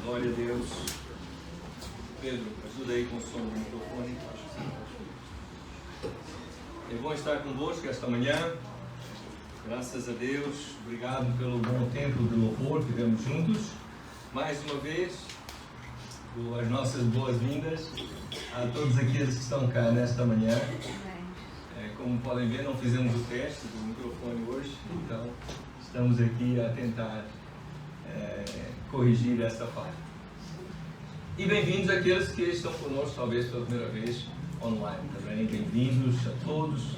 Glória a Deus. Pedro, ajuda aí com o som do microfone. É bom estar convosco esta manhã. Graças a Deus. Obrigado pelo bom tempo de louvor que tivemos juntos. Mais uma vez, as nossas boas-vindas a todos aqueles que estão cá nesta manhã. Como podem ver, não fizemos o teste do microfone hoje, então estamos aqui a tentar corrigir esta falha. E bem-vindos àqueles que estão conosco, talvez pela primeira vez, online também. Bem-vindos a todos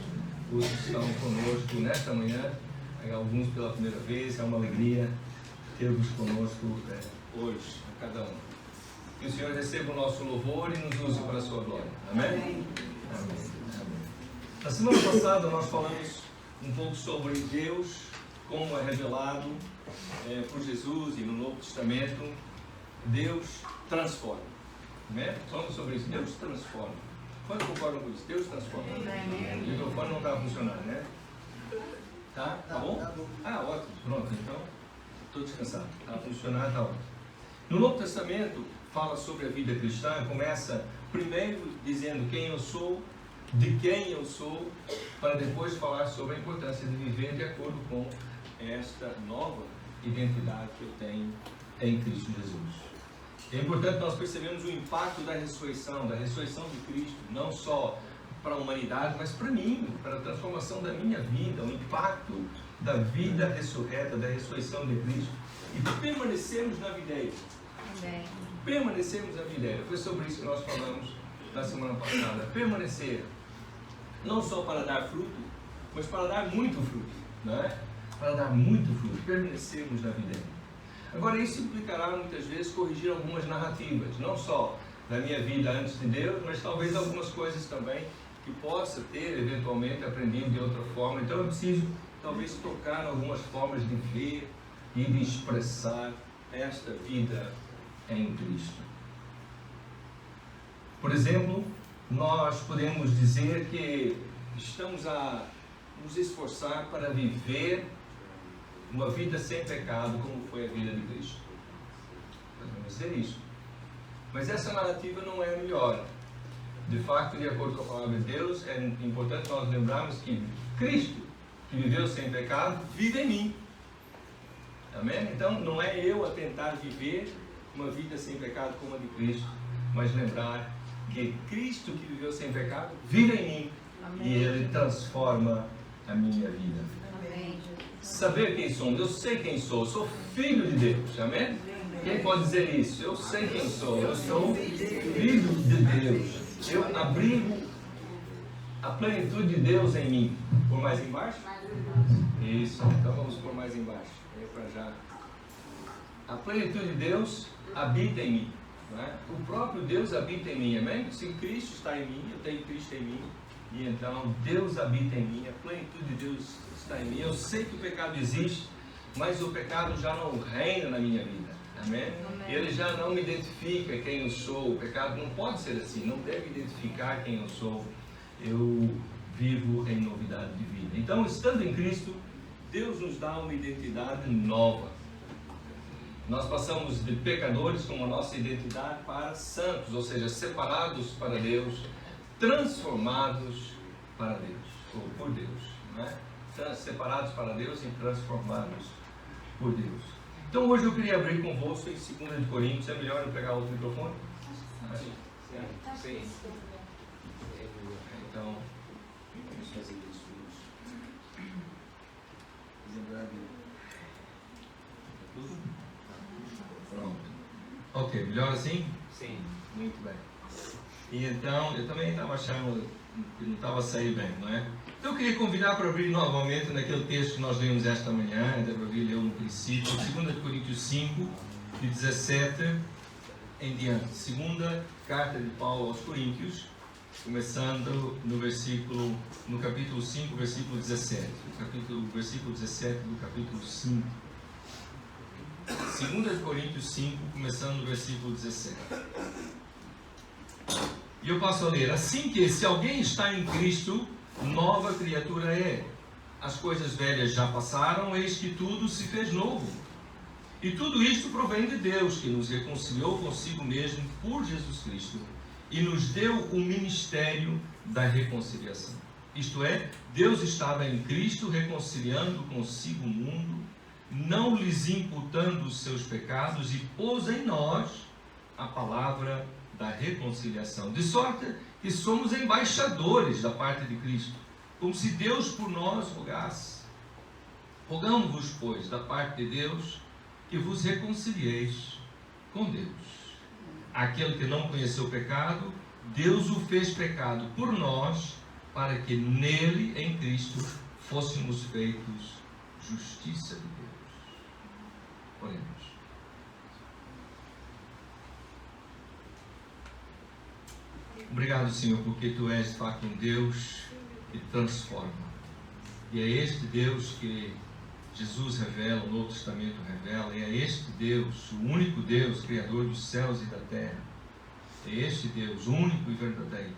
os que estão conosco nesta manhã, alguns pela primeira vez. É uma alegria ter-vos conosco hoje, a cada um. Que o Senhor receba o nosso louvor e nos use para a sua glória. Amém? Amém. Amém. Na semana passada nós falamos um pouco sobre Deus, como é revelado por Jesus e no Novo Testamento. Deus transforma. Né? Falamos sobre isso. Deus transforma. Quantos concordam com isso? Deus transforma. O microfone não está a funcionar, né? Tá? Tá bom? Ah, ótimo. Pronto, então estou descansado. Está a funcionar, está ótimo. No Novo Testamento fala sobre a vida cristã. Começa primeiro dizendo quem eu sou, de quem eu sou, para depois falar sobre a importância de viver de acordo com esta nova identidade que eu tenho em Cristo Jesus. É importante nós percebermos o impacto da ressurreição de Cristo, não só para a humanidade, mas para mim, para a transformação da minha vida, o impacto da vida ressurreta, da ressurreição de Cristo, e permanecermos na videira. Permanecermos na videira. Foi sobre isso que nós falamos na semana passada. Permanecer, não só para dar fruto, mas para dar muito fruto, não é? Para dar muito fruto, permanecermos na videira. Agora, isso implicará muitas vezes corrigir algumas narrativas, não só da minha vida antes de Deus, mas talvez algumas coisas também que possa ter eventualmente aprendido de outra forma. Então eu preciso talvez tocar algumas formas de ver e de expressar esta vida em Cristo. Por exemplo, nós podemos dizer que estamos a nos esforçar para viver uma vida sem pecado, como foi a vida de Cristo. Podemos dizer isso. Mas essa narrativa não é a melhor. De facto, de acordo com a palavra de Deus, é importante nós lembrarmos que Cristo, que viveu sem pecado, vive em mim. Amém? Então, não é eu a tentar viver uma vida sem pecado como a de Cristo, mas lembrar que Cristo, que viveu sem pecado, vive em mim. Amém. E Ele transforma a minha vida. Amém. Saber quem somos, eu sei quem sou filho de Deus, amém? Quem pode dizer isso? Eu sei quem sou, eu sou filho de Deus, eu abrigo a plenitude de Deus em mim. Por mais embaixo? Isso, então vamos por mais embaixo, para já. A plenitude de Deus habita em mim, não é? O próprio Deus habita em mim, amém? Se Cristo está em mim, eu tenho Cristo em mim, e então Deus habita em mim, a plenitude de Deus está em mim. Eu sei que o pecado existe, mas o pecado já não reina na minha vida, amém? Amém. Ele já não me identifica quem eu sou. O pecado não pode ser assim, não deve identificar quem eu sou. Eu vivo em novidade de vida. Então, estando em Cristo, Deus nos dá uma identidade nova. Nós passamos de pecadores com a nossa identidade para santos, ou seja, separados para Deus, transformados para Deus, ou por Deus, não é? Separados para Deus e transformados por Deus. Então hoje eu queria abrir convosco em 2 Coríntios. É melhor eu pegar outro microfone? Sim. Então, vamos fazer isso. Pronto. Ok, melhor assim? Sim. Muito bem. E então, eu também estava achando que não estava a sair bem, não é? Então eu queria convidar para abrir novamente naquele texto que nós lemos esta manhã, Davi leu no princípio, 2 Coríntios 5, de 17 em diante. Segunda carta de Paulo aos Coríntios, começando no capítulo 5, versículo 17. Versículo 17 do capítulo 5. 2 Coríntios 5, começando no versículo 17. E eu passo a ler: assim que, se alguém está em Cristo, nova criatura é. As coisas velhas já passaram, eis que tudo se fez novo. E tudo isto provém de Deus, que nos reconciliou consigo mesmo por Jesus Cristo e nos deu o ministério da reconciliação. Isto é, Deus estava em Cristo reconciliando consigo o mundo, não lhes imputando os seus pecados, e pôs em nós a palavra da reconciliação, de sorte que somos embaixadores da parte de Cristo, como se Deus por nós rogasse. Rogamo-vos, pois, da parte de Deus, que vos reconcilieis com Deus. Aquele que não conheceu o pecado, Deus o fez pecado por nós, para que nele, em Cristo, fôssemos feitos justiça de Deus. Oremos. Obrigado, Senhor, porque Tu és de facto um Deus que transforma. E é este Deus que Jesus revela, o Novo Testamento revela, e é este Deus, o único Deus, Criador dos céus e da terra. É este Deus, único e verdadeiro.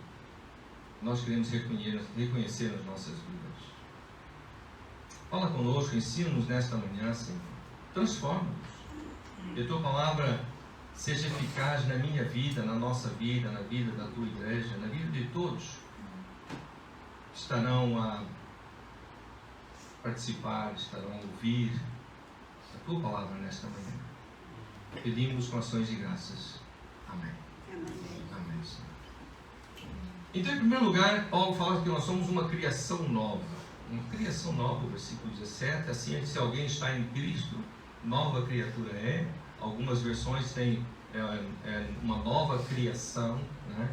Nós queremos reconhecer nas nossas vidas. Fala conosco, ensina-nos nesta manhã, Senhor. Transforma-nos. Que a Tua palavra seja eficaz na minha vida, na nossa vida, na vida da Tua igreja, na vida de todos que estarão a participar, estarão a ouvir a Tua palavra nesta manhã. Pedimos com ações de graças. Amém. Amém, Senhor. Então, em primeiro lugar, Paulo fala que nós somos uma criação nova. Uma criação nova, versículo 17. Assim, se alguém está em Cristo, nova criatura é. Algumas versões têm uma nova criação, né?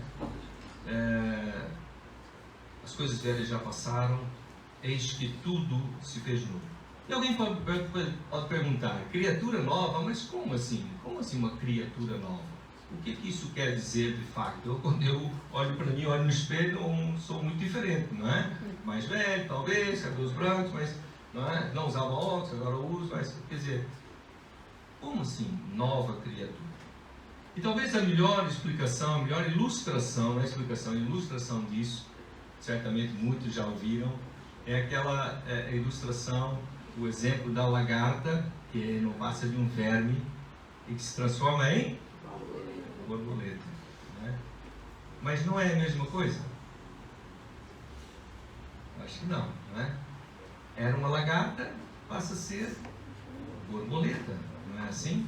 As coisas velhas já passaram, eis que tudo se fez novo. E alguém pode perguntar, criatura nova, mas como assim? Como assim uma criatura nova? O que isso quer dizer de facto? Quando eu olho para mim, olho no espelho, eu sou muito diferente, não é? Mais velho, talvez, cabelos brancos, mas não usava óculos, agora eu uso, mas quer dizer, como assim nova criatura? E talvez a melhor explicação, a melhor ilustração, não é explicação, ilustração disso, certamente muitos já ouviram, é aquela ilustração, o exemplo da lagarta, que não passa de um verme e que se transforma em borboleta. Né? Mas não é a mesma coisa? Acho que não, não é? Era uma lagarta, passa a ser borboleta, não é assim?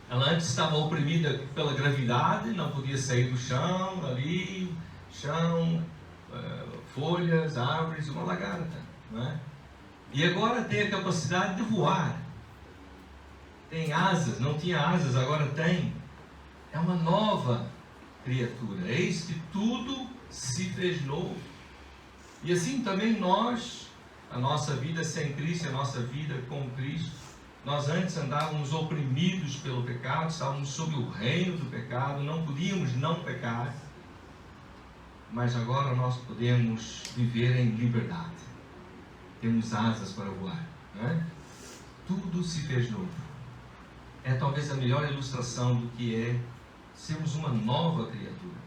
Ela antes estava oprimida pela gravidade, não podia sair do chão, ali, chão, folhas, árvores, uma lagarta, não é? E agora tem a capacidade de voar. Tem asas, não tinha asas, agora tem. É uma nova criatura. Eis que tudo se fez novo. E assim também nós, a nossa vida sem Cristo, a nossa vida com Cristo, nós antes andávamos oprimidos pelo pecado, estávamos sob o reino do pecado, não podíamos não pecar, mas agora nós podemos viver em liberdade. Temos asas para voar, né? Tudo se fez novo. É talvez a melhor ilustração do que é sermos uma nova criatura.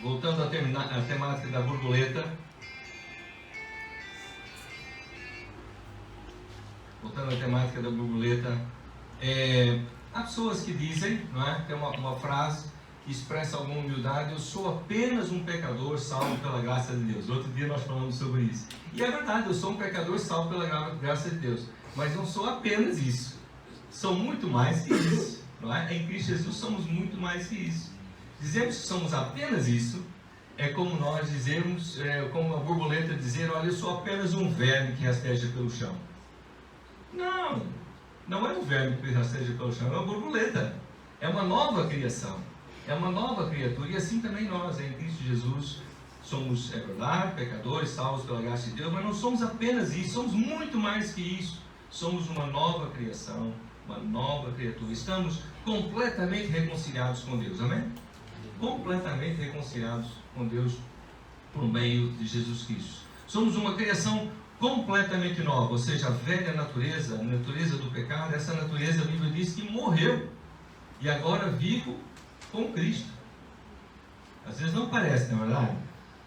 Voltando à temática da borboleta. Há pessoas que dizem, não é? Tem uma frase que expressa alguma humildade: eu sou apenas um pecador salvo pela graça de Deus. Outro dia nós falamos sobre isso. E é verdade, eu sou um pecador salvo pela graça de Deus. Mas não sou apenas isso. Sou muito mais que isso. Não é? Em Cristo Jesus somos muito mais que isso. Dizemos que somos apenas isso é como nós dizemos, como uma borboleta dizer: olha, eu sou apenas um verme que rasteja pelo chão. Não é um verme que rasteja pelo chão, é uma borboleta. É uma nova criação. É uma nova criatura. E assim também nós, em Cristo Jesus, somos, é verdade, pecadores, salvos pela graça de Deus, mas não somos apenas isso, somos muito mais que isso. Somos uma nova criação, uma nova criatura. Estamos completamente reconciliados com Deus, amém? Completamente reconciliados com Deus por meio de Jesus Cristo. Somos uma criação completamente nova, ou seja, a velha natureza, a natureza do pecado, essa natureza, a Bíblia diz que morreu e agora vivo com Cristo. Às vezes não parece, não é verdade?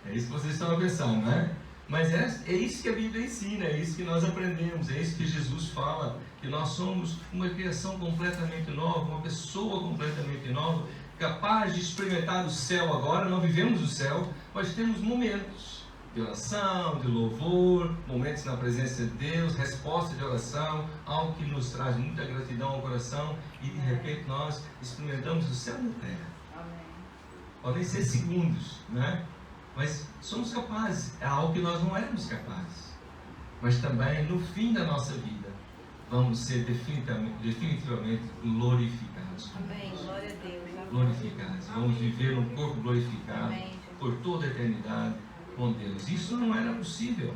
É isso que vocês estão a pensar, não é? Mas é isso que a Bíblia ensina, é isso que nós aprendemos, é isso que Jesus fala, que nós somos uma criação completamente nova, uma pessoa completamente nova, capaz de experimentar o céu agora. Não vivemos o céu, mas temos momentos de oração, de louvor, momentos na presença de Deus, resposta de oração, algo que nos traz muita gratidão ao coração, e de repente nós experimentamos o céu na terra. Amém. Podem ser segundos, né? Mas somos capazes, é algo que nós não éramos capazes. Mas também, no fim da nossa vida, vamos ser definitivamente glorificados. Amém. Glória a Deus. Amém. Glorificados. Vamos viver um corpo glorificado. Amém. Por toda a eternidade com Deus. Isso não era possível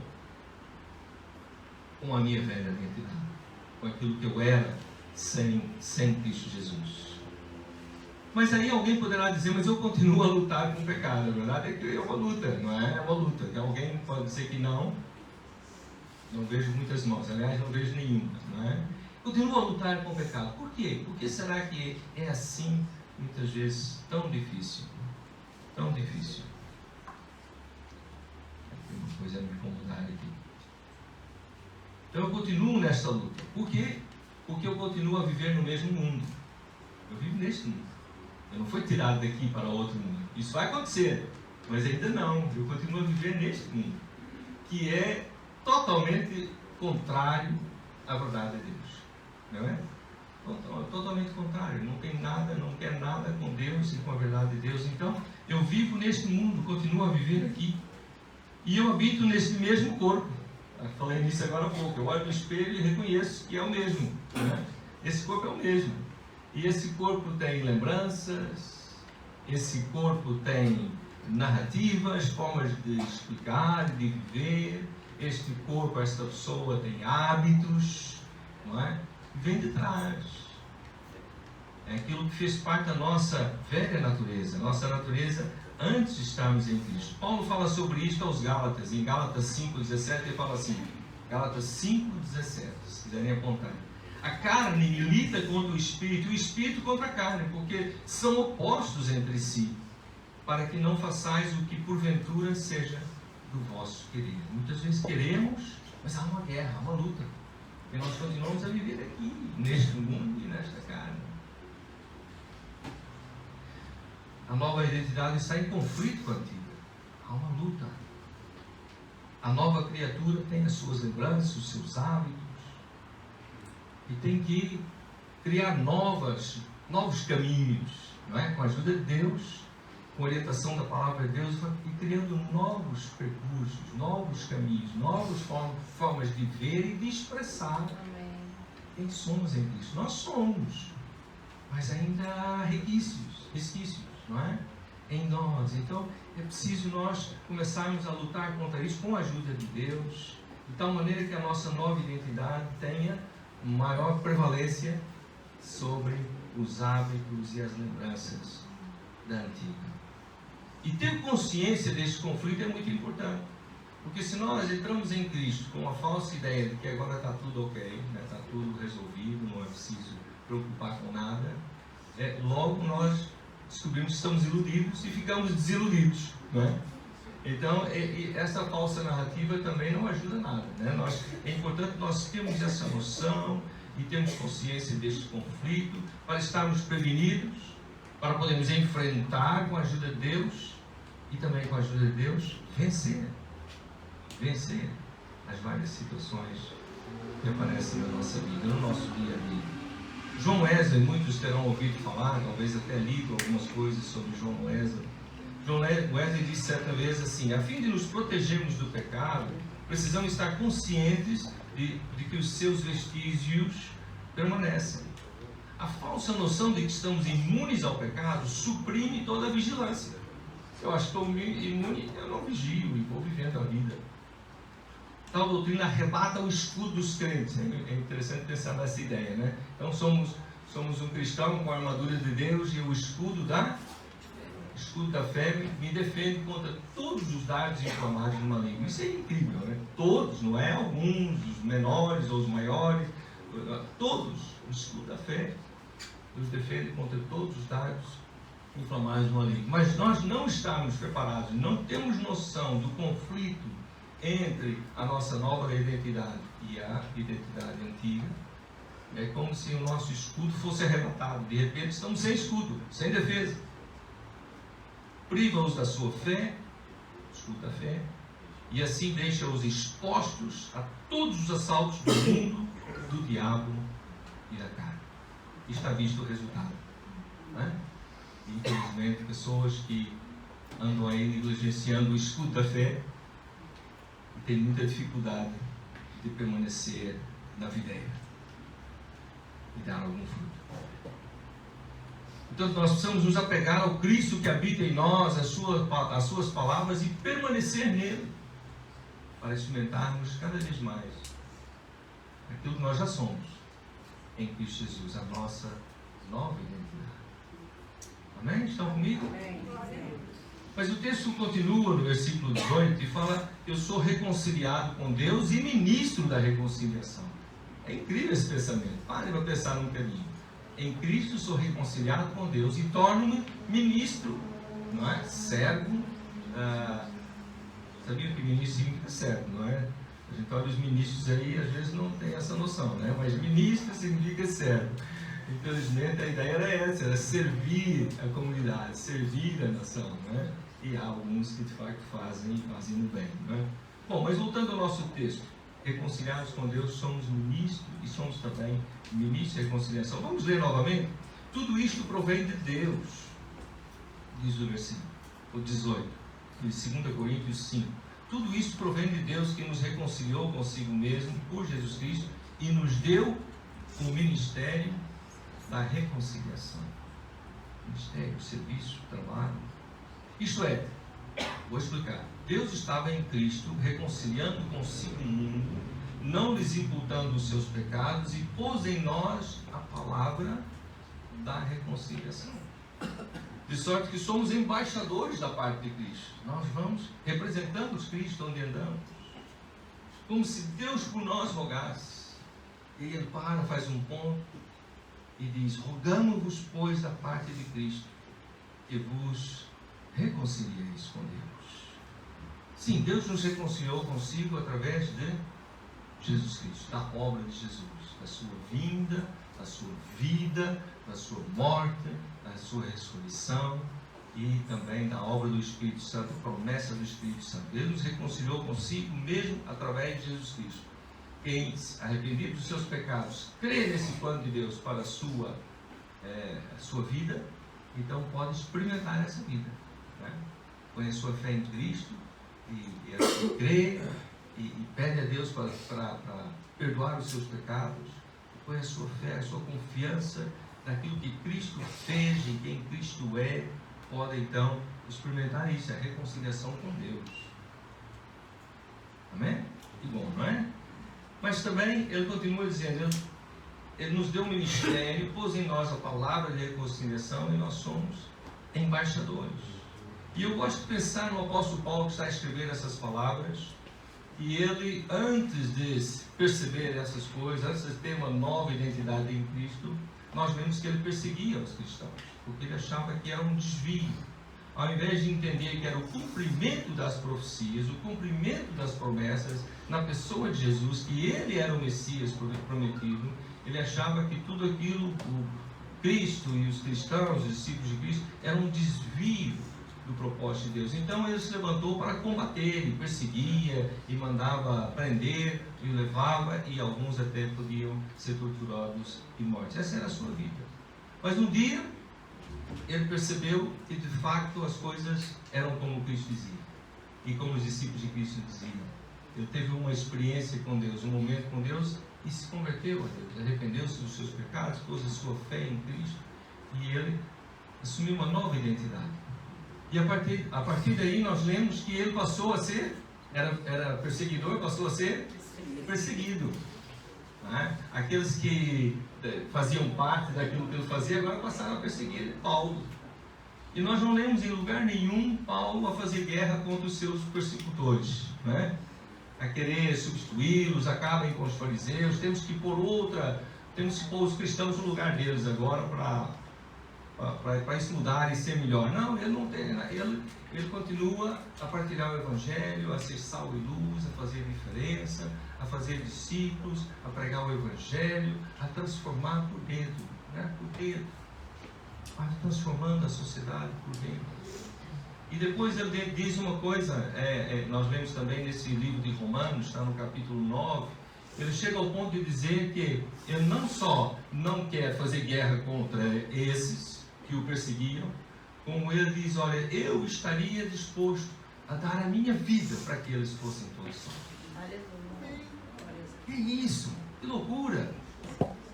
com a minha velha identidade, com aquilo que eu era sem Cristo Jesus. Mas aí alguém poderá dizer, mas eu continuo a lutar com o pecado. A verdade é que é uma luta, não é? É uma luta. Que alguém pode dizer que não. Não vejo muitas mãos, aliás, não vejo nenhuma, não é? Continuo a lutar com o pecado. Por quê? Por que será que é assim, muitas vezes, tão difícil? Tão difícil. Tem uma coisa a me incomodar aqui. Então eu continuo nesta luta. Por quê? Porque eu continuo a viver no mesmo mundo. Eu vivo neste mundo. Eu não fui tirado daqui para outro mundo. Isso vai acontecer, mas ainda não. Eu continuo a viver neste mundo, que é totalmente contrário à verdade de Deus. Não é? Totalmente contrário. Não tem nada, não quer nada com Deus e com a verdade de Deus. Então, eu vivo neste mundo, continuo a viver aqui. E eu habito nesse mesmo corpo. Eu falei nisso agora há pouco. Eu olho no espelho e reconheço que é o mesmo. Né? Esse corpo é o mesmo. E esse corpo tem lembranças, esse corpo tem narrativas, formas de explicar, de viver. Este corpo, esta pessoa tem hábitos, não é? Vem de trás. É aquilo que fez parte da nossa velha natureza, nossa natureza antes de estarmos em Cristo. Paulo fala sobre isto aos Gálatas, em Gálatas 5,17, ele fala assim, Gálatas 5,17, se quiserem apontar. A carne milita contra o espírito contra a carne, porque são opostos entre si, para que não façais o que porventura seja do vosso querer. Muitas vezes queremos, mas há uma guerra, há uma luta. E nós continuamos a viver aqui, neste mundo e nesta carne. A nova identidade está em conflito com a antiga. Há uma luta. A nova criatura tem as suas lembranças, os seus hábitos. E tem que criar novos caminhos, não é? Com a ajuda de Deus, com a orientação da palavra de Deus, e criando novos percursos, novos caminhos, novas formas de ver e de expressar quem somos em Cristo. Nós somos, mas ainda há resquícios, não é? Em nós. Então é preciso nós começarmos a lutar contra isso com a ajuda de Deus, de tal maneira que a nossa nova identidade tenha maior prevalência sobre os hábitos e as lembranças da antiga. E ter consciência deste conflito é muito importante, porque se nós entramos em Cristo com a falsa ideia de que agora está tudo ok, né, está tudo resolvido, não é preciso preocupar com nada, logo nós descobrimos que estamos iludidos e ficamos desiludidos, não é? Então, essa falsa narrativa também não ajuda nada, né? É importante nós termos essa noção e termos consciência deste conflito para estarmos prevenidos, para podermos enfrentar com a ajuda de Deus e também com a ajuda de Deus vencer as várias situações que aparecem na nossa vida, no nosso dia a dia. João Wesley, muitos terão ouvido falar, talvez até lido algumas coisas sobre João Wesley. João Wesley disse certa vez assim: a fim de nos protegermos do pecado, precisamos estar conscientes de que os seus vestígios permanecem. A falsa noção de que estamos imunes ao pecado suprime toda a vigilância. Eu acho que estou imune, eu não vigio e vou vivendo a vida. Tal doutrina arrebata o escudo dos crentes. É interessante pensar nessa ideia, né? Então somos um cristão com a armadura de Deus, e o escudo da fé me defende contra todos os dardos inflamados de uma língua. Isso é incrível, né? Todos, não é alguns, os menores ou os maiores, todos. O escudo da fé nos defende contra todos os dardos inflamados no maligno. Mas nós não estamos preparados, não temos noção do conflito entre a nossa nova identidade e a identidade antiga. É como se o nosso escudo fosse arrebatado. De repente estamos sem escudo, sem defesa. Priva-os da sua fé, escudo da fé, e assim deixa-os expostos a todos os assaltos do mundo, do diabo e da carne. E está visto o resultado, não é? Infelizmente, pessoas que andam aí negligenciando o escudo da fé e têm muita dificuldade de permanecer na videira e dar algum fruto. Então nós precisamos nos apegar ao Cristo que habita em nós, as suas palavras, e permanecer nele, para experimentarmos cada vez mais aquilo que nós já somos em Cristo Jesus, a nossa nova identidade. Amém? Estão comigo? Amém. Mas o texto continua no versículo 18 e fala: eu sou reconciliado com Deus e ministro da reconciliação. É incrível esse pensamento. Pare para pensar um bocadinho. Em Cristo sou reconciliado com Deus e torno-me ministro, não é? Servo. Sabia que ministro significa servo, não é? A gente olha os ministros aí, às vezes não tem essa noção, né? Mas ministro significa servo. Infelizmente a ideia era essa, era servir a comunidade, servir a nação, né? E há alguns que de facto fazem no bem, né? Bom, mas voltando ao nosso texto, reconciliados com Deus, somos ministros e somos também ministros de reconciliação. Vamos ler novamente? Tudo isto provém de Deus, diz o versículo 18, de 2 Coríntios 5. Tudo isto provém de Deus, que nos reconciliou consigo mesmo por Jesus Cristo e nos deu o ministério da reconciliação. Ministério, serviço, trabalho. Isto é, vou explicar. Deus estava em Cristo, reconciliando consigo o mundo, não lhes imputando os seus pecados, e pôs em nós a palavra da reconciliação. De sorte que somos embaixadores da parte de Cristo. Nós vamos representando Cristo onde andamos. Como se Deus por nós rogasse. E ele faz um ponto e diz: rogamo-vos, pois, da parte de Cristo, que vos reconcilieis com Deus. Sim, Deus nos reconciliou consigo através de Jesus Cristo, da obra de Jesus, da sua vinda, da sua vida, da sua morte, da sua ressurreição e também da obra do Espírito Santo, a promessa do Espírito Santo. Ele nos reconciliou consigo mesmo através de Jesus Cristo. Quem, arrependido dos seus pecados, crê nesse plano de Deus para a sua vida, então pode experimentar essa vida, né? Põe a sua fé em Cristo e crê e pede a Deus para perdoar os seus pecados. Põe a sua fé, a sua confiança naquilo que Cristo fez, em quem Cristo é, pode então experimentar isso, a reconciliação com Deus. Amém? Que bom, não é? Mas também ele continua dizendo, ele nos deu um ministério, pôs em nós a palavra de reconciliação e nós somos embaixadores. E eu gosto de pensar no apóstolo Paulo que está escrevendo essas palavras, e ele, antes de perceber essas coisas, antes de ter uma nova identidade em Cristo, nós vemos que ele perseguia os cristãos, porque ele achava que era um desvio. Ao invés de entender que era o cumprimento das profecias, o cumprimento das promessas na pessoa de Jesus, que ele era o Messias prometido, ele achava que tudo aquilo, o Cristo e os cristãos, os discípulos de Cristo, era um desvio do propósito de Deus. Então ele se levantou para combater, e perseguia, e mandava prender, e o levava, e alguns até podiam ser torturados e mortos. Essa era a sua vida. Mas um dia ele percebeu que de facto as coisas eram como Cristo dizia, e como os discípulos de Cristo diziam. Ele teve uma experiência com Deus, um momento com Deus, e se converteu a Deus, arrependeu-se dos seus pecados, pôs a sua fé em Cristo, e ele assumiu uma nova identidade. E a partir daí nós lemos que ele passou a ser, era perseguidor, passou a ser perseguido. Né? Aqueles que faziam parte daquilo que ele fazia, agora passaram a perseguir Paulo. E nós não lemos em lugar nenhum Paulo a fazer guerra contra os seus persecutores, né? A querer substituí-los, acabem com os fariseus. Temos que pôr os cristãos no lugar deles agora para para isso mudar e ser melhor. Não, ele não tem. Ele continua a partilhar o Evangelho, a ser sal e luz, a fazer diferença, a fazer discípulos, a pregar o Evangelho, a transformar por dentro, né? Por dentro, transformando a sociedade por dentro. E depois ele diz uma coisa, nós vemos também nesse livro de Romanos, está no capítulo 9, ele chega ao ponto de dizer que ele não só não quer fazer guerra contra esses que o perseguiam, como ele diz, olha, eu estaria disposto a dar a minha vida para que eles fossem todos salvos. Que isso? Que loucura!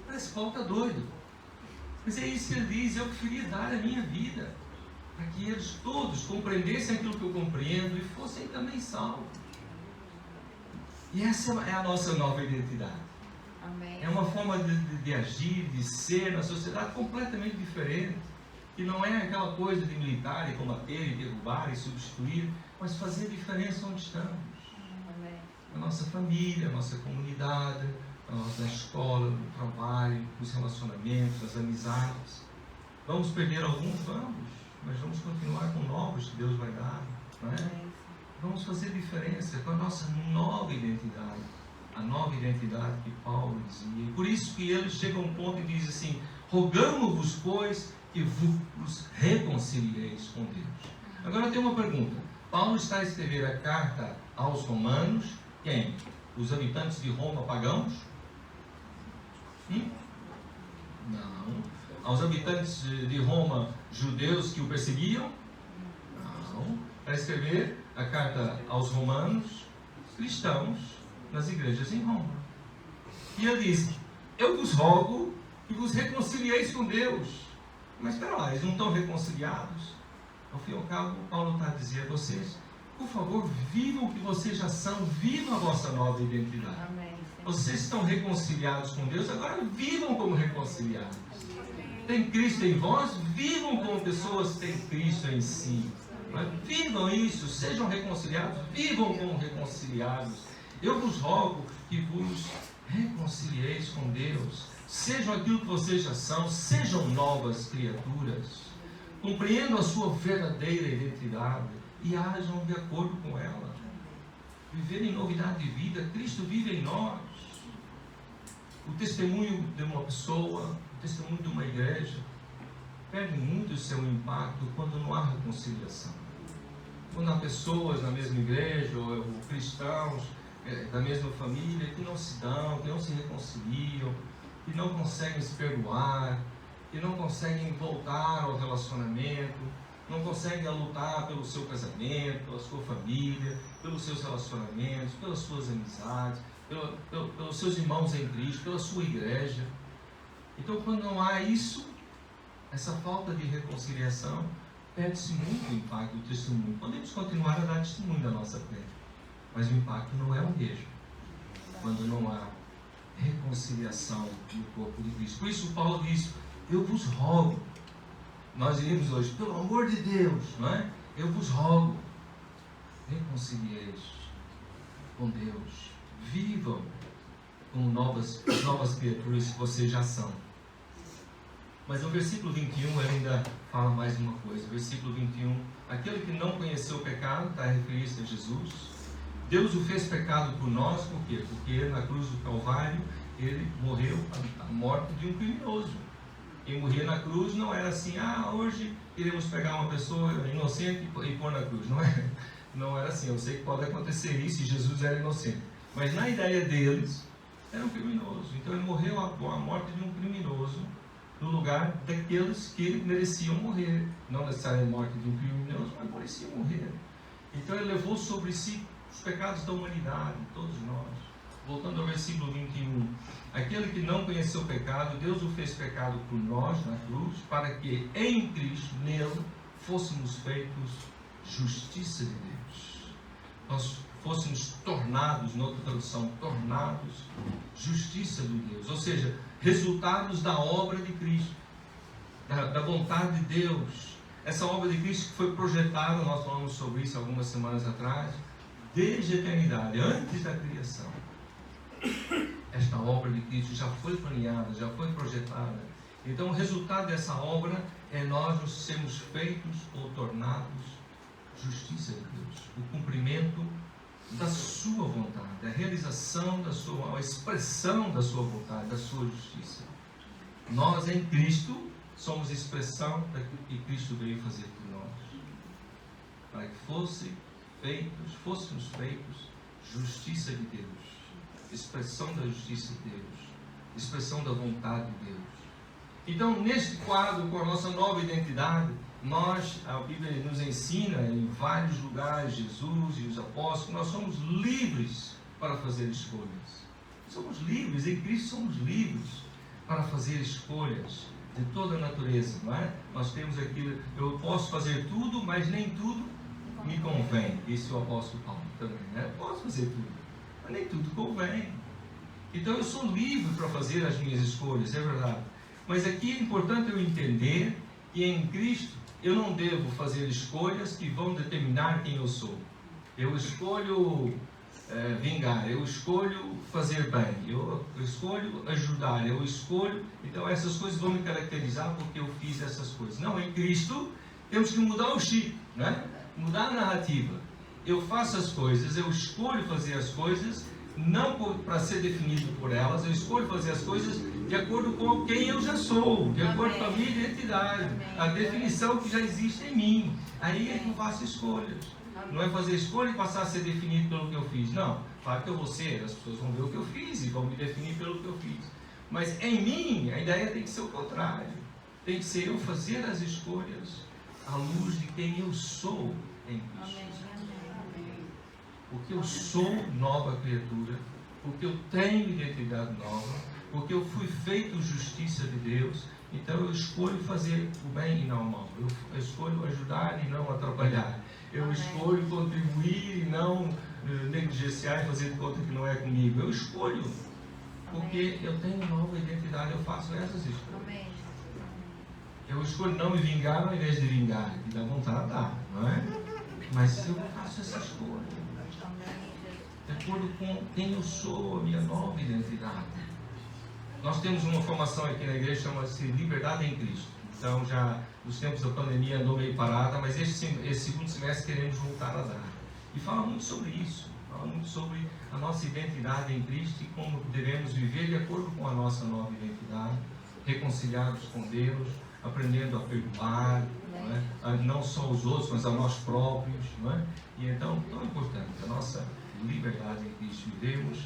Parece que Paulo está doido. Mas é isso que ele diz, eu preferia dar a minha vida para que eles todos compreendessem aquilo que eu compreendo e fossem também salvos. E essa é a nossa nova identidade. Amém. É uma forma de agir, de ser na sociedade completamente diferente. Que não é aquela coisa de militar e combater e derrubar e substituir, mas fazer diferença onde estamos. Amém. Na nossa família, na nossa comunidade, na escola, no trabalho, nos relacionamentos, nas amizades. Vamos perder alguns? Vamos. Mas vamos continuar com novos que Deus vai dar. Não é? Vamos fazer diferença com a nossa nova identidade. A nova identidade que Paulo dizia. E por isso que ele chega a um ponto e diz assim: rogamo-vos, pois, que vos reconcilieis com Deus. Agora eu tenho uma pergunta. Paulo está a escrever a carta aos romanos. Quem? Os habitantes de Roma pagãos? Não. Aos habitantes de Roma judeus que o perseguiam? Não. Para escrever a carta aos romanos cristãos nas igrejas em Roma. E ele diz: eu vos rogo que vos reconcilieis com Deus. Mas espera lá, eles não estão reconciliados? Ao fim e ao cabo, Paulo está a dizer a vocês: por favor, vivam o que vocês já são, vivam a vossa nova identidade. Amém. Vocês estão reconciliados com Deus, agora vivam como reconciliados. Tem Cristo em vós, vivam como pessoas que têm Cristo em si. Mas vivam isso, sejam reconciliados, vivam como reconciliados. Eu vos rogo que vos reconcilieis com Deus. Sejam aquilo que vocês já são, sejam novas criaturas. Compreendam a sua verdadeira identidade e ajam de acordo com ela. Viver em novidade de vida, Cristo vive em nós. O testemunho de uma pessoa, o testemunho de uma igreja, perde muito o seu impacto quando não há reconciliação. Quando há pessoas na mesma igreja, ou cristãos da mesma família, que não se dão, que não se reconciliam, que não conseguem se perdoar, que não conseguem voltar ao relacionamento, não conseguem lutar pelo seu casamento, pela sua família, pelos seus relacionamentos, pelas suas amizades, pelos seus irmãos em Cristo, pela sua igreja. Então, quando não há isso, essa falta de reconciliação, perde-se muito o impacto do testemunho. Podemos continuar a dar testemunho da nossa fé, mas o impacto não é o mesmo quando não há reconciliação no corpo de Cristo. Por isso Paulo diz: eu vos rogo. Nós diríamos hoje: pelo amor de Deus, não é? Eu vos rogo, reconcilieis com Deus, vivam como novas criaturas que vocês já são. Mas no versículo 21 ele ainda fala mais uma coisa. Versículo 21: aquele que não conheceu o pecado, está a referir-se a Jesus. Deus o fez pecado por nós, por quê? Porque na cruz do Calvário ele morreu a morte de um criminoso. Quem morria na cruz não era assim: hoje iremos pegar uma pessoa inocente e pôr na cruz. Não era assim. Eu sei que pode acontecer isso, e Jesus era inocente. Mas na ideia deles, era um criminoso. Então ele morreu a morte de um criminoso no lugar daqueles que mereciam morrer. Não necessariamente a morte de um criminoso, mas mereciam morrer. Então ele levou sobre si os pecados da humanidade, todos nós. Voltando ao versículo 21, aquele que não conheceu o pecado, Deus o fez pecado por nós na cruz, para que em Cristo, nele, fôssemos feitos justiça de Deus. Nós fôssemos tornados, noutra tradução, tornados justiça de Deus, ou seja, resultados da obra de Cristo, da vontade de Deus. Essa obra de Cristo que foi projetada, nós falamos sobre isso algumas semanas atrás, desde a eternidade, antes da criação. Esta obra de Cristo já foi planeada, já foi projetada, Então o resultado dessa obra é nós nos sermos feitos ou tornados justiça de Deus, o cumprimento da sua vontade, a realização da sua, a expressão da sua vontade, da sua justiça. Nós em Cristo somos expressão daquilo que Cristo veio fazer por nós, para que fôssemos feitos justiça de Deus, expressão da justiça de Deus, expressão da vontade de Deus. Então, neste quadro, com a nossa nova identidade, a Bíblia nos ensina em vários lugares, Jesus e os apóstolos, nós somos livres para fazer escolhas. Somos livres, em Cristo somos livres para fazer escolhas de toda a natureza, não é? Nós temos aquilo, eu posso fazer tudo, mas nem tudo me convém, disse o apóstolo Paulo também, né? Eu posso fazer tudo, mas nem tudo convém. Então eu sou livre para fazer as minhas escolhas, é verdade. Mas aqui é importante eu entender que em Cristo eu não devo fazer escolhas que vão determinar quem eu sou. Eu escolho vingar, eu escolho fazer bem, eu escolho ajudar, eu escolho... Então essas coisas vão me caracterizar porque eu fiz essas coisas. Não, em Cristo temos que mudar o chip, né? Mudar a narrativa. Eu faço as coisas, eu escolho fazer as coisas, não para ser definido por elas, eu escolho fazer as coisas de acordo com quem eu já sou, de acordo com a minha identidade, a definição que já existe em mim. Aí é que eu faço escolhas. Não é fazer escolha e passar a ser definido pelo que eu fiz. Não, claro que eu vou ser, as pessoas vão ver o que eu fiz e vão me definir pelo que eu fiz. Mas em mim, a ideia tem que ser o contrário. Tem que ser eu fazer as escolhas à luz de quem eu sou em Cristo. Porque eu sou nova criatura, porque eu tenho identidade nova, porque eu fui feito justiça de Deus, então eu escolho fazer o bem e não o mal. Eu escolho ajudar e não atrapalhar. Eu escolho contribuir e não negligenciar e fazer de conta que não é comigo. Eu escolho, porque eu tenho nova identidade, eu faço essas escolhas. Eu escolho não me vingar ao invés de vingar, que dá vontade, dá, não é? Mas eu faço essa escolha de acordo com quem eu sou, a minha nova identidade. Nós temos uma formação aqui na igreja, chama-se Liberdade em Cristo. Então, já nos tempos da pandemia andou meio parada, mas esse segundo semestre queremos voltar a dar. E fala muito sobre isso, fala muito sobre a nossa identidade em Cristo e como devemos viver de acordo com a nossa nova identidade, reconciliados com Deus, aprendendo a perdoar, não é? Não só os outros, mas a nós próprios, não é? E então, tão importante, a nossa liberdade em Cristo, vivemos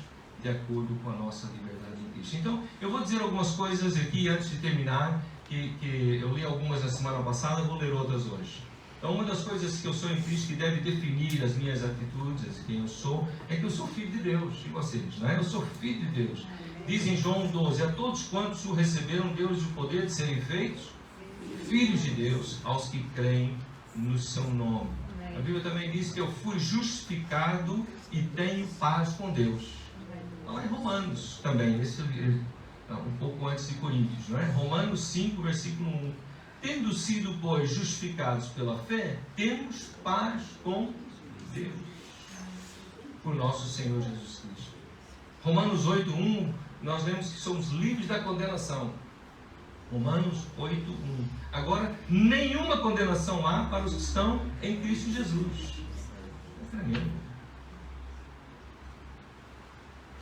de acordo com a nossa liberdade em Cristo. Então, eu vou dizer algumas coisas aqui antes de terminar, que eu li algumas na semana passada, vou ler outras hoje. Então, uma das coisas que eu sou em Cristo, que deve definir as minhas atitudes, quem eu sou, é que eu sou filho de Deus, e vocês, não é? Eu sou filho de Deus. Diz em João 12, a todos quantos o receberam, deu-lhes o poder de serem feitos filhos de Deus, aos que creem no seu nome. A Bíblia também diz que eu fui justificado e tenho paz com Deus. Está lá em Romanos também, um pouco antes de Coríntios, não é? Romanos 5, versículo 1. Tendo sido, pois, justificados pela fé, temos paz com Deus, por nosso Senhor Jesus Cristo. Romanos 8, 1, nós vemos que somos livres da condenação. Romanos 8, 1. Agora, nenhuma condenação há para os que estão em Cristo Jesus. É tremendo.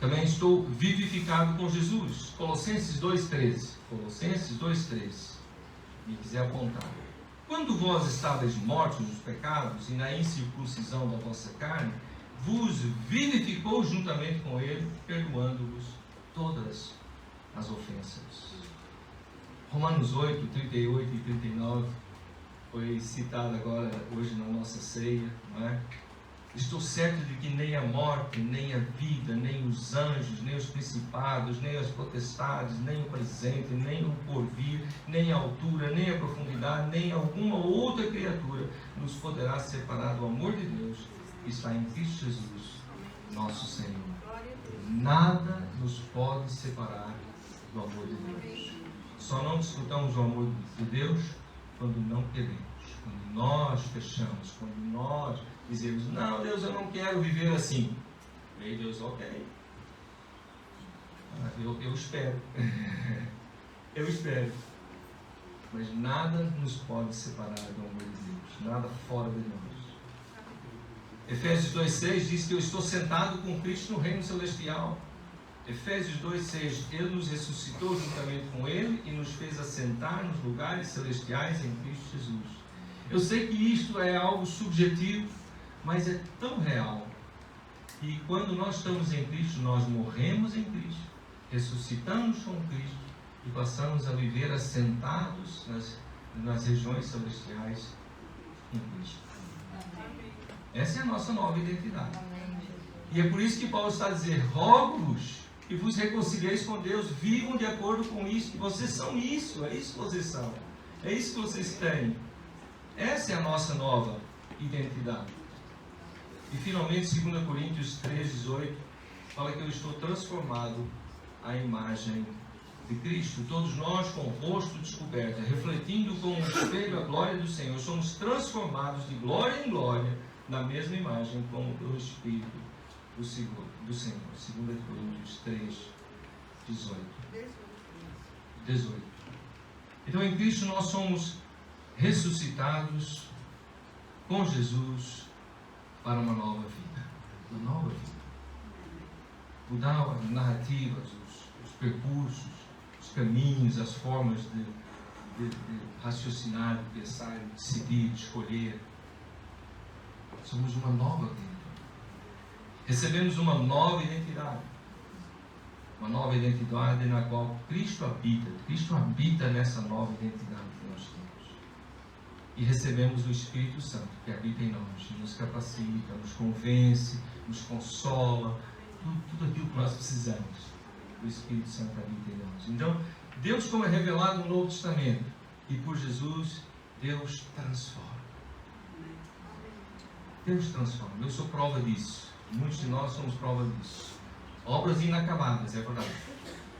Também estou vivificado com Jesus. Colossenses 2,13. Colossenses 2,13. Me quiser apontar. Quando vós estáveis mortos nos pecados e na incircuncisão da vossa carne, vos vivificou juntamente com ele, perdoando-vos todas as ofensas. Romanos 8, 38 e 39 foi citado agora hoje na nossa ceia, não é? Estou certo de que nem a morte, nem a vida, nem os anjos, nem os principados, nem as potestades, nem o presente, nem o porvir, nem a altura, nem a profundidade, nem alguma outra criatura nos poderá separar do amor de Deus que está em Cristo Jesus, nosso Senhor. Nada nos pode separar do amor de Deus. Só não desfrutamos do amor de Deus quando não queremos, quando nós fechamos, quando nós dizemos, não, Deus, eu não quero viver assim. E aí Deus, ok. Eu espero. Eu espero. mas nada nos pode separar do amor de Deus, nada fora de nós. Efésios 2,6 diz que eu estou sentado com Cristo no reino celestial. Efésios 2,6, Ele nos ressuscitou juntamente com Ele e nos fez assentar nos lugares celestiais em Cristo Jesus. Eu sei que isto é algo subjetivo, mas é tão real. E quando nós estamos em Cristo, nós morremos em Cristo, ressuscitamos com Cristo e passamos a viver assentados nas regiões celestiais em Cristo. Essa é a nossa nova identidade. E é por isso que Paulo está a dizer: rogo-vos que vos reconcilieis com Deus, vivam de acordo com isso, que vocês são isso, é isso que vocês são, é isso que vocês têm. Essa é a nossa nova identidade. E finalmente 2 Coríntios 3,18 fala que eu estou transformado à imagem de Cristo. Todos nós com o rosto descoberto, refletindo com um espelho a glória do Senhor, somos transformados de glória em glória na mesma imagem como o Espírito do Senhor. 2 Coríntios 3:18. Então em Cristo nós somos ressuscitados com Jesus para uma nova vida. Uma nova vida. Mudar as narrativas, os percursos, os caminhos, as formas de raciocinar, de pensar, de decidir, de escolher. Somos uma nova vida. Recebemos uma nova identidade. Uma nova identidade na qual Cristo habita. Cristo habita nessa nova identidade que nós temos. E recebemos o Espírito Santo que habita em nós, nos capacita, nos convence, nos consola, tudo aquilo que nós precisamos. O Espírito Santo habita em nós. Então, Deus, como é revelado no Novo Testamento, e por Jesus, Deus transforma. Deus transforma. Eu sou prova disso. Muitos de nós somos prova disso. Obras inacabadas, é verdade.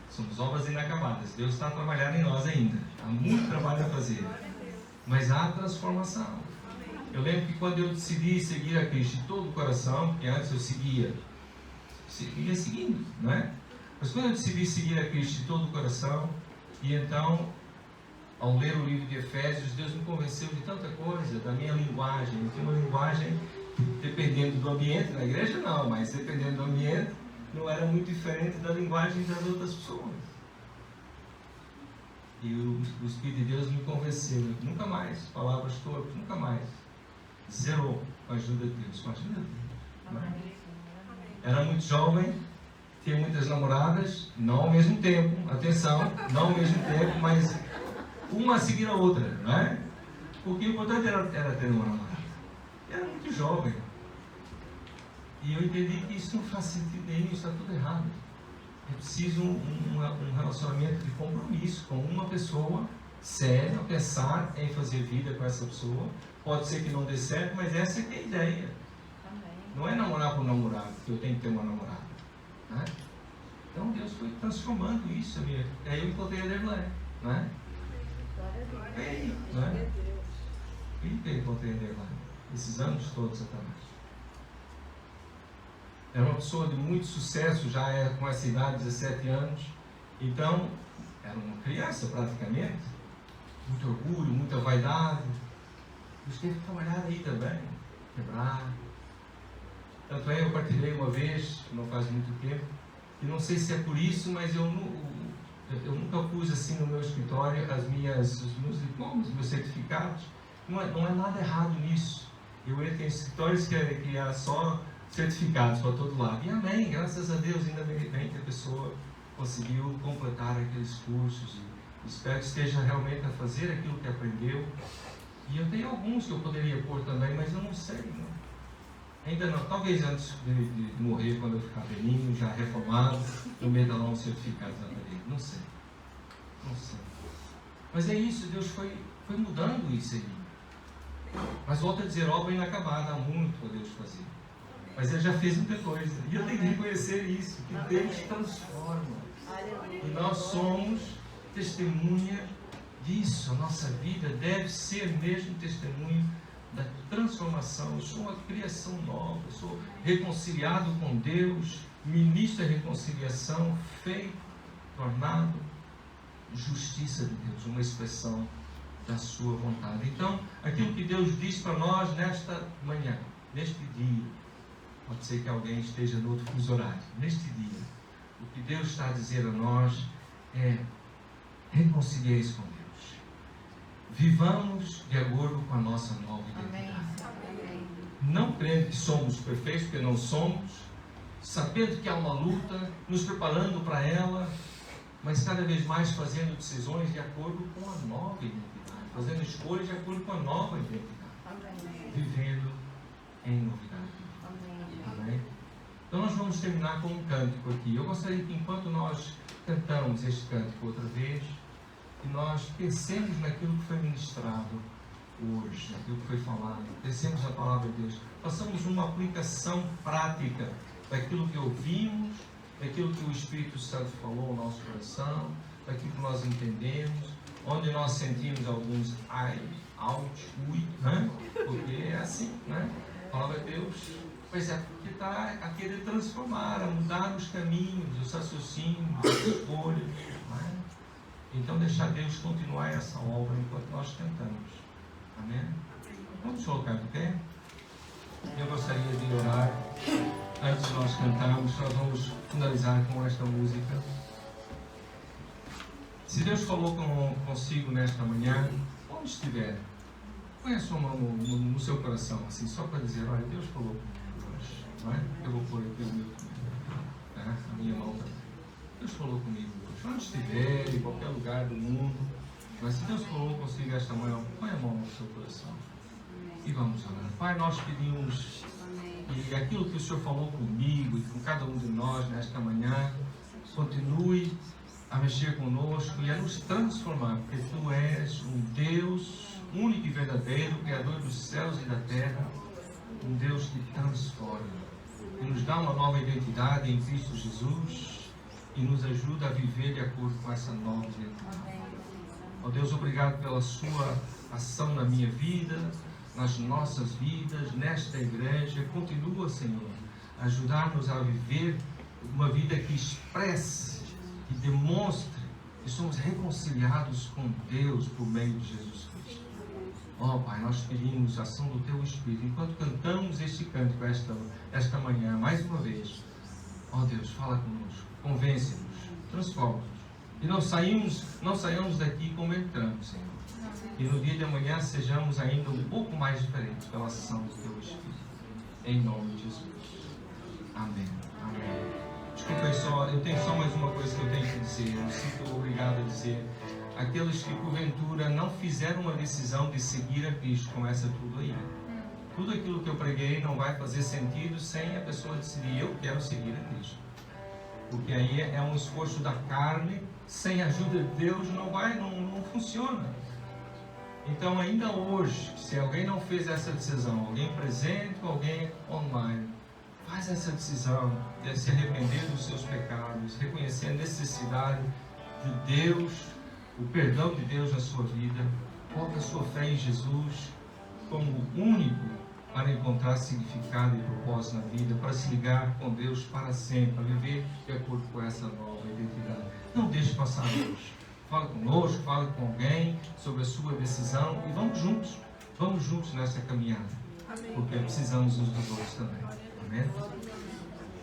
Somos obras inacabadas. Deus está a trabalhar em nós ainda. Há muito trabalho a fazer. Mas há transformação. Eu lembro que quando eu decidi seguir a Cristo de todo o coração, porque antes eu seguia seguindo, não é? Mas quando eu decidi seguir a Cristo de todo o coração, e então, ao ler o livro de Efésios, Deus me convenceu de tanta coisa, da minha linguagem. Eu tenho uma linguagem, dependendo do ambiente, na igreja não, mas dependendo do ambiente, não era muito diferente da linguagem das outras pessoas. E o Espírito de Deus me convenceu, nunca mais, palavras torpes, nunca mais. Zerou com a ajuda de Deus, com a ajuda de Deus. Era muito jovem, tinha muitas namoradas, não ao mesmo tempo, atenção, não ao mesmo tempo, mas uma a seguir a outra, não é? Porque o importante era ter uma namorada. Era muito jovem. E eu entendi que isso não faz sentido nenhum, isso está tudo errado. É preciso um relacionamento de compromisso com uma pessoa séria, pensar em fazer vida com essa pessoa. Pode ser que não dê certo, mas essa é que é a ideia. Não é namorar por namorar, que eu tenho que ter uma namorada. Né? Então Deus foi transformando isso. Aí eu encontrei a Derlé. Né? Bem, né? Eu encontrei a Derlé. Esses anos todos atrás. Era uma pessoa de muito sucesso, já era com essa idade, 17 anos. Então, era uma criança praticamente. Muito orgulho, muita vaidade. Deus teve que trabalhar aí também. Quebrar. Tanto é, eu partilhei uma vez, não faz muito tempo, e não sei se é por isso, mas eu nunca pus assim no meu escritório os meus diplomas, os meus certificados. Não é nada errado nisso. Eu entro em escritórios que há só certificados para todo lado. E amém, graças a Deus, ainda bem que a pessoa conseguiu completar aqueles cursos. E espero que esteja realmente a fazer aquilo que aprendeu. E eu tenho alguns que eu poderia pôr também, mas eu não sei, não. Ainda não, talvez antes de morrer, quando eu ficar velhinho, já reformado, eu meta lá um certificado na parede. Não sei. Mas é isso, Deus foi mudando isso aí. Mas volto a dizer, obra inacabada, há muito a Deus fazer. Mas Ele já fez muita coisa. E eu tenho que reconhecer isso, que Deus transforma. E nós somos testemunha disso. A nossa vida deve ser mesmo testemunho da transformação. Eu sou uma criação nova, eu sou reconciliado com Deus, ministro da reconciliação, feito, tornado justiça de Deus, uma expressão da sua vontade. Então, aquilo que Deus diz para nós nesta manhã, neste dia, pode ser que alguém esteja no outro fuso horário, neste dia, o que Deus está a dizer a nós é: reconciliei-se com Deus. Vivamos de acordo com a nossa nova identidade. Não crendo que somos perfeitos, porque não somos, sabendo que há uma luta, nos preparando para ela, mas cada vez mais fazendo decisões de acordo com a nova identidade, fazendo escolhas de acordo com a nova identidade, vivendo em novidade. Amém? Então nós vamos terminar com um cântico aqui. Eu gostaria que, enquanto nós cantamos este cântico outra vez, que nós pensemos naquilo que foi ministrado hoje, naquilo que foi falado, pensemos na palavra de Deus, façamos uma aplicação prática daquilo que ouvimos, daquilo que o Espírito Santo falou ao nosso coração, daquilo que nós entendemos, onde nós sentimos alguns né? Porque é assim, né? A palavra de Deus, pois é, porque está a querer transformar, a mudar os caminhos, os raciocínios, as escolhas, né? Então deixar Deus continuar essa obra enquanto nós cantamos. Amém? Vamos colocar de pé. Eu gostaria de orar. Antes de nós cantarmos, nós vamos finalizar com esta música. Se Deus falou consigo nesta manhã, onde estiver, põe a sua mão no seu coração, assim, só para dizer: olha, Deus falou comigo hoje, não é? Eu vou pôr aqui o meu, né? A minha mão também. Deus falou comigo hoje. Onde estiver, em qualquer lugar do mundo, mas se Deus falou consigo esta manhã, põe a mão no seu coração e vamos orar. Pai, nós pedimos, e aquilo que o Senhor falou comigo e com cada um de nós nesta manhã, continue a mexer conosco e a nos transformar, porque Tu és um Deus único e verdadeiro, Criador dos céus e da terra, um Deus que transforma e nos dá uma nova identidade em Cristo Jesus e nos ajuda a viver de acordo com essa nova identidade. Ó Deus, obrigado pela Sua ação na minha vida, nas nossas vidas, nesta igreja. Continua, Senhor, a ajudar-nos a viver uma vida que expresse e demonstre que somos reconciliados com Deus por meio de Jesus Cristo. Ó Pai, nós pedimos a ação do Teu Espírito enquanto cantamos este cântico esta manhã, mais uma vez. Ó Deus, fala conosco, convence-nos, transforma-nos e não saiamos daqui como entramos, Senhor. E no dia de amanhã sejamos ainda um pouco mais diferentes pela ação do Teu Espírito. Em nome de Jesus. Amém. Amém. Desculpem só, eu tenho só mais uma coisa que eu tenho que dizer. Eu me sinto obrigado a dizer. Aqueles que porventura não fizeram uma decisão de seguir a Cristo, começa tudo aí. Tudo aquilo que eu preguei não vai fazer sentido sem a pessoa decidir: eu quero seguir a Cristo. Porque aí é um esforço da carne, sem a ajuda de Deus não funciona. Então, ainda hoje, se alguém não fez essa decisão, alguém presente ou alguém online, faz essa decisão de se arrepender dos seus pecados, reconhecer a necessidade de Deus, o perdão de Deus na sua vida, coloca a sua fé em Jesus como o único para encontrar significado e propósito na vida, para se ligar com Deus para sempre, para viver de acordo com essa nova identidade. Não deixe passar hoje. Fala conosco, fala com alguém sobre a sua decisão e vamos juntos nessa caminhada. Porque precisamos uns dos outros também. Amém?